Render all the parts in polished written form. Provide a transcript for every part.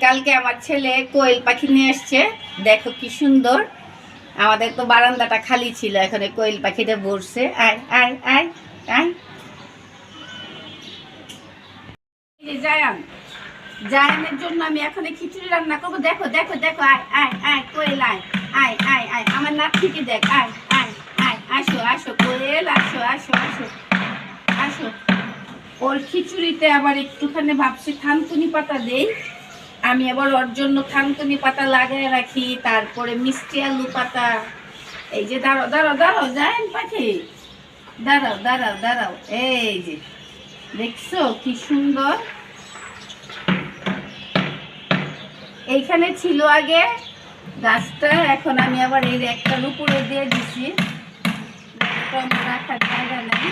কালকে আমার ছেলে কোয়েল পাখি নিয়ে এসছে, দেখো কি সুন্দর। আমাদের তো বারান্দাটা খালি ছিল, এখানে কোয়েল পাখিটা বসছে। আয় আয় আয় আয়। জায়ান, জায়ানের জন্য আমি এখন খিচুড়ি রান্না করবো। দেখো দেখো দেখো, আয় আয় আয় কোয়েল, আয় আয় আয় আয়। আমার নাতিকে দেখ, আয় আয় আয়। আসো আসো কোয়েল, আসো আসো আসো আসো। ওর খিচুড়িতে আবার একটুখানি ভাবছি থানকুনি পাতা দেই। আমি আবার ওর জন্য থানকুনি পাতা লাগিয়ে রাখি, তারপরে মিষ্টি আলু পাতা। এই যে দাঁড়াও দাঁড়াও দাঁড়াও জায়ান পাখি, দাঁড়াও দাঁড়াও দাঁড়াও। এই যে দেখছো কি সুন্দর। এইখানে ছিল আগে গাছটা, এখন আমি আবার এই একটার উপরে দিয়ে দিছি, রাখার জায়গা নেই।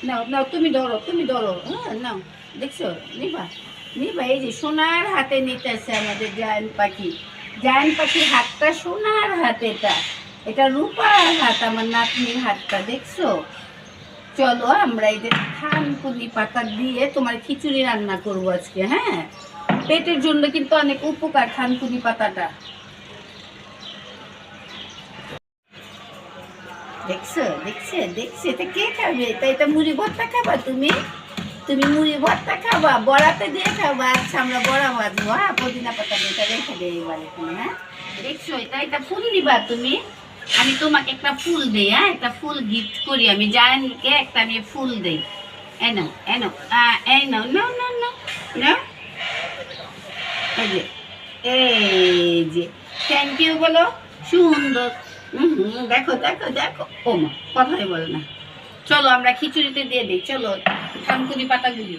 নাও নাও, তুমি ধরো তুমি ধরো। হ্যাঁ নাও, দেখছো নিবা নিবা। এই যে সোনার হাতে নিতেছে আমাদের জায়ান পাখি। জায়ান পাখির হাতটা সোনার হাত, এটা রূপার হাত, আমার নাতনির হাতটা দেখছো। চলো আমরা এই যে থানকুনি পাতা দিয়ে তোমার খিচুড়ি রান্না করবো আজকে। হ্যাঁ, পেটের জন্য কিন্তু অনেক উপকার থানকুনি পাতাটা। দেখছো দেখছে দেখছে, এটা কে খাবে? তাই এটা মুড়ি ভর্তা খাবা তুমি? তুমি মুড়ি ভর্তা খাবা, বড়াতে দিয়ে খাবা? আচ্ছা আমরা বড়া ভাজবো। হ্যাঁ, পুদিনা পাতা দিয়ে রেখে দেয় এবার এখানে। হ্যাঁ দেখছো, এটা ফুল দিবা তুমি? আমি তোমাকে একটা ফুল দিই। হ্যাঁ, একটা ফুল গিফট করি আমি জায়ানকে, একটা আমি ফুল দিই। এনো এনো এই নাও নাও নাও নাও নাও। এই যে এই যে থ্যাংক ইউ বলো, সুন্দর। দেখো দেখো দেখো, ও মা কথাই বলে না। চলো আমরা খিচুড়িতে দিয়ে দিই। চলো থানকুনি পাতাগুলি,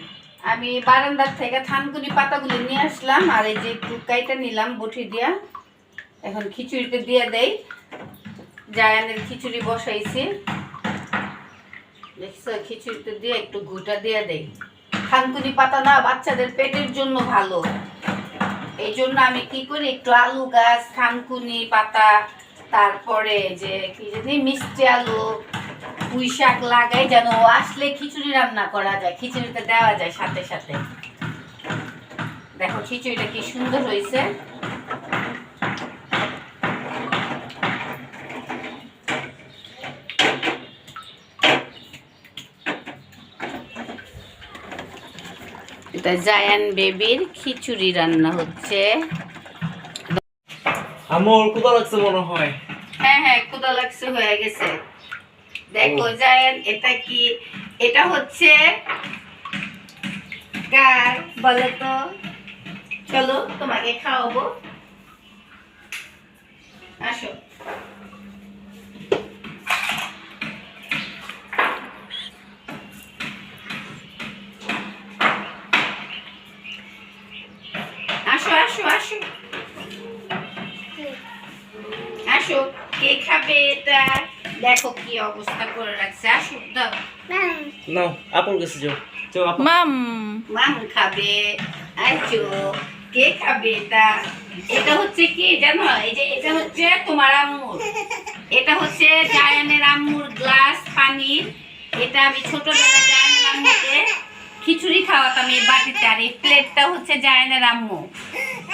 আমি বারান্দার থেকে থানকুনি পাতাগুলি নিয়ে আসলাম, আর এই যে একটু কাইটা নিলাম বটি দিয়া। এখন খিচুড়িতে দিয়ে দেই। জায়ানের খিচুড়ি বসাইছি, দেখছো, খিচুড়িতে দিয়ে একটু ঘুটা দিয়ে দেই। থানকুনি পাতা না বাচ্চাদের পেটের জন্য ভালো, এই জন্য আমি কি করি, একটু আলু গাছ, থানকুনি পাতা, তারপরে যে কি জানি মিষ্টি আলু, পুঁই শাক লাগাই, যেন আসলে খিচুড়ি রান্না করা যায়, খিচুড়িতে দেওয়া যায় সাথে সাথে। দেখো খিচুড়িটা কি সুন্দর হয়েছে। এটা জায়ান বেবির খিচুড়ি রান্না হচ্ছে। আমার ক্ষুধা লাগছে মনে হয়। হ্যাঁ হ্যাঁ ক্ষুধা লাগছে, হয়ে গেছে। দেখো জায়ান, এটা কি? এটা হচ্ছে কার বলো তো? চলো তোমাকে খাওয়াবো, আসো। আসো আসো আসো আসো, কে খাবে এটা? দেখো কি অবস্থা করে রাখছে। আসো দাও নাও আপুর কাছে যাও। যাও আপু। মাম মাম খাবে। আসো, কে খাবে এটা? এটা হচ্ছে কি জানো, এই যে এটা হচ্ছে তোমার আম্মুর, এটা হচ্ছে জায়ানের আম্মুর গ্লাস পানির। এটা আমি ছোটবেলায় জায়ানের আম্মুকে খিচুড়ি খাওয়াতাম এই বাটিতে, আর এই প্লেটটা হচ্ছে জায়ানের আম্মু।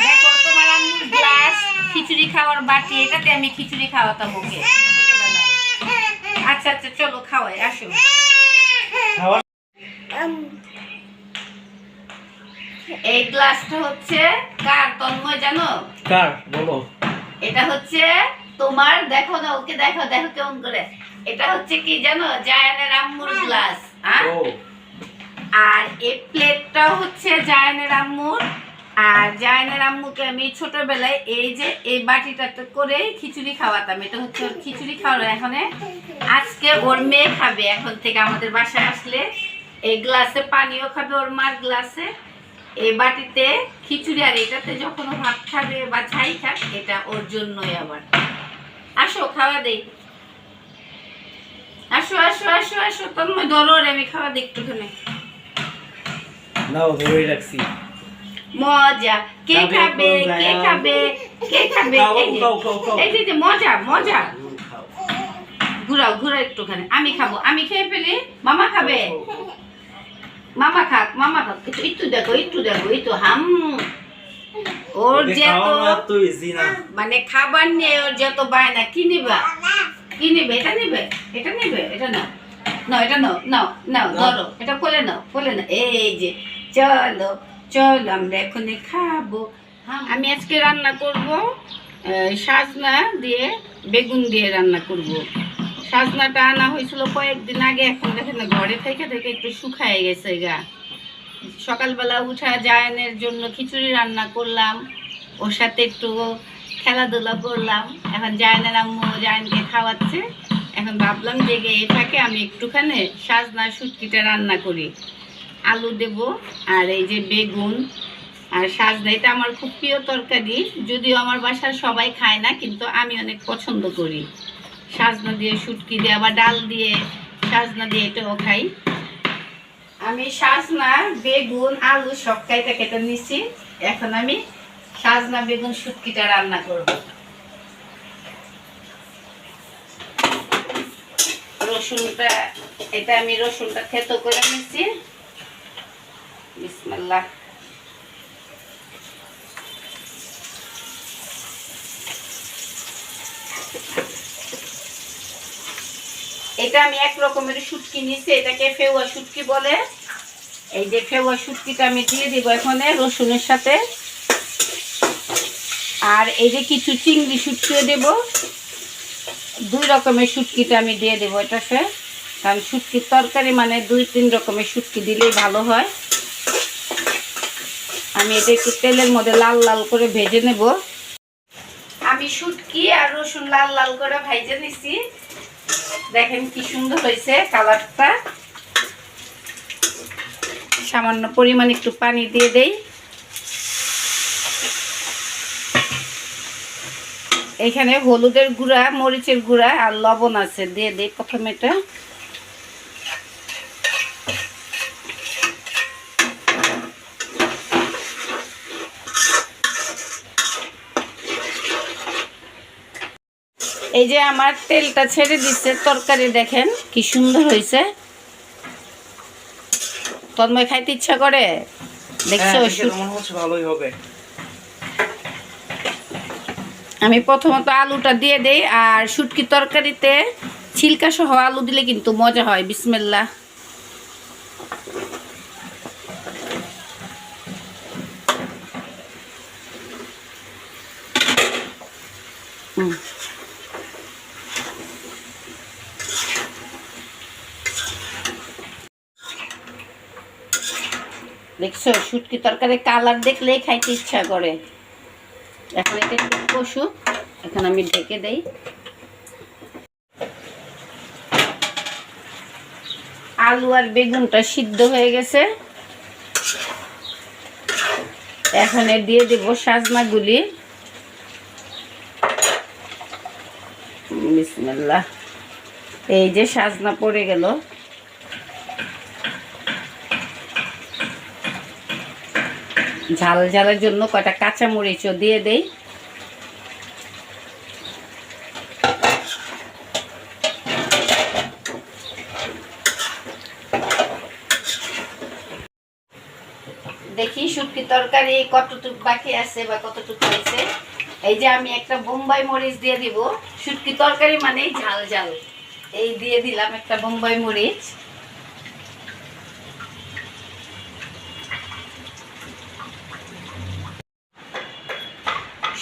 দেখো তোমার আম্মুর গ্লাস, খিচুড়ি খাওয়ার বাটি, এটাতে আমি খিচুড়ি খাওয়াতাম ওকে ছোটবেলায়। আচ্ছা আচ্ছা চলো খাওয়াই, আসো। এই গ্লাসটা হচ্ছে কার তন্ময় জানো? কার বলো? এটা হচ্ছে তোমার। দেখো না ওকে, দেখো দেখো কেমন করে। এটা হচ্ছে কি জানো, জায়ানের আম্মুর গ্লাস। আর এই প্লেটটা হচ্ছে জায়ানের আম্মুর। আর জায়ানের আম্মুকে আমি ছোটবেলায় এই যে এই বাটিটাতে করে খিচুড়ি খাওয়াতাম। এটা হচ্ছে ওর খিচুড়ি খাওয়ানো। এখন আজকে ওর মেয়ে খাবে, এখন থেকে আমাদের বাসায় আসলে এই গ্লাসে পানিও খাবে, ওর মার গ্লাসে এই বাটিতে খিচুড়ি। আর এটাতে যখন ও ভাত খাবে বা ছাই খাক, এটা ওর জন্যই আবার। আসো খাওয়া দেই, আসো আসো আসো আসো। তুমি ধরো, আমি খাওয়া দিই একটুখানি। নাও ধরে রাখছি। মজা, কে খাবে কে খাবে কে খাবে? এই যে মজা মজা। ঘুরাও ঘুরাও একটুখানি, আমি খাবো, আমি খেয়ে ফেলি। মামা খাবে, মামা খাক, মামা খাক। একটু একটু দেখো, একটু দেখো, এই তো হাম ওর ওকে যে খাওয়ানো এত easy না। মানে খাবার নিয়ে ওর যত বায়না, কি নিবা, কি নিবে, এটা নিবে, এটা নিবে, এটা নাও, নাও, এটা নাও, নাও, নাও, ধরো, এটা কোলে নাও, কোলে নাও, এই যে, চলো, চলো, আমরা এখনই খাবো। আমি আজকে রান্না করব সাজনা দিয়ে, বেগুন দিয়ে রান্না করব। সাজনাটা আনা হয়েছিল কয়েকদিন আগে, এখন দেখেন না ঘরে থেকে থেকে একটু শুকায় গেছে গা। সকালবেলা উঠা জায়ানের জন্য খিচুড়ি রান্না করলাম, ওর সাথে একটু খেলাধুলা করলাম। এখন জায়ানের আম্মু জায়ানকে খাওয়াচ্ছে। এখন ভাবলাম জেগে এটাকে আমি একটুখানি সাজনা শুটকিটা রান্না করি। আলু দেব আর এই যে বেগুন আর সাজনা, এটা আমার খুব প্রিয় তরকারি, যদিও আমার বাসার সবাই খায় না, কিন্তু আমি অনেক পছন্দ করি। সাজনা দিয়ে শুটকি দিয়ে, আবার ডাল দিয়ে সাজনা দিয়ে এটাও খাই। আমি সাজনা বেগুন আলু সব কেটে কেটে নিছি। এখন আমি সাজনা বেগুন শুটকিটা রান্না করব। রসুনটা, এটা আমি রসুনটা থেতো করে নিছি। বিসমিল্লাহ। এটা আমি এক রকমের শুটকি নিছি, এটাকে ফেওয়া শুটকি বলে। এই যে ফেওয়া শুটকিটা আমি দিয়ে দিব এখানে রসুনের সাথে। আর এই যে কিছু চিংড়ি শুটকিও দেব, দুই রকমের শুটকিটা আমি দিয়ে দেবো এটাতে, কারণ শুটকির তরকারি মানে 2-3 রকমের শুটকি দিলেই ভালো হয়। আমি এটা একটু তেলের মধ্যে লাল লাল করে ভেজে নেব। আমি শুটকি আর রসুন লাল লাল করে ভেজে নিছি, দেখেন কি সুন্দর হয়েছে কালারটা। সামান্য পরিমাণ একটু পানি দিয়ে দেই। এখানে হলুদের গুঁড়া, মরিচের গুঁড়া আর লবণ আছে, দিয়ে দেই প্রথমে এটা। এই যে আমার তেলটা ছেড়ে দিচ্ছে তরকারি, দেখেন কি সুন্দর হয়েছে। তন্ময় খাইতে ইচ্ছা করে, দেখছো? ভালোই হবে। আমি প্রথমত আলুটা দিয়ে দেই, আর শুটকি তরকারিতে ছিলকা সহ আলু দিলে কিন্তু মজা হয়। বিসমিল্লাহ। দেখছো শুটকি তরকারি কালার দেখলেই খাইতে ইচ্ছা করে। এখন এটা একটু কষুক, এখন আমি ঢেকে দেই। আলু আর বেগুনটা সিদ্ধ হয়ে গেছে, এখন দিয়ে দেব সাজনাগুলি। বিসমিল্লাহ। এই যে সাজনা পড়ে গেল। ঝাল ঝালের জন্য কয়টা কাঁচা মরিচও দিয়ে দেই। দেখি শুটকি তরকারি কতটুকু বাকি আছে বা কতটুকু হয়েছে। এই যে আমি একটা বোম্বাই মরিচ দিয়ে দিব, শুটকি তরকারি মানেই ঝাল ঝাল। এই দিয়ে দিলাম একটা বোম্বাই মরিচ।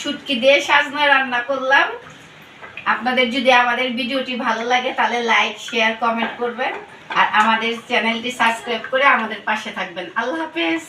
শুটকি দিয়ে সাজনা রান্না করলাম। আপনাদের যদি আমাদের ভিডিওটি ভালো লাগে তাহলে লাইক, শেয়ার, কমেন্ট করবেন, আর আমাদের চ্যানেলটি সাবস্ক্রাইব করে আমাদের পাশে থাকবেন। আল্লাহ হাফেজ।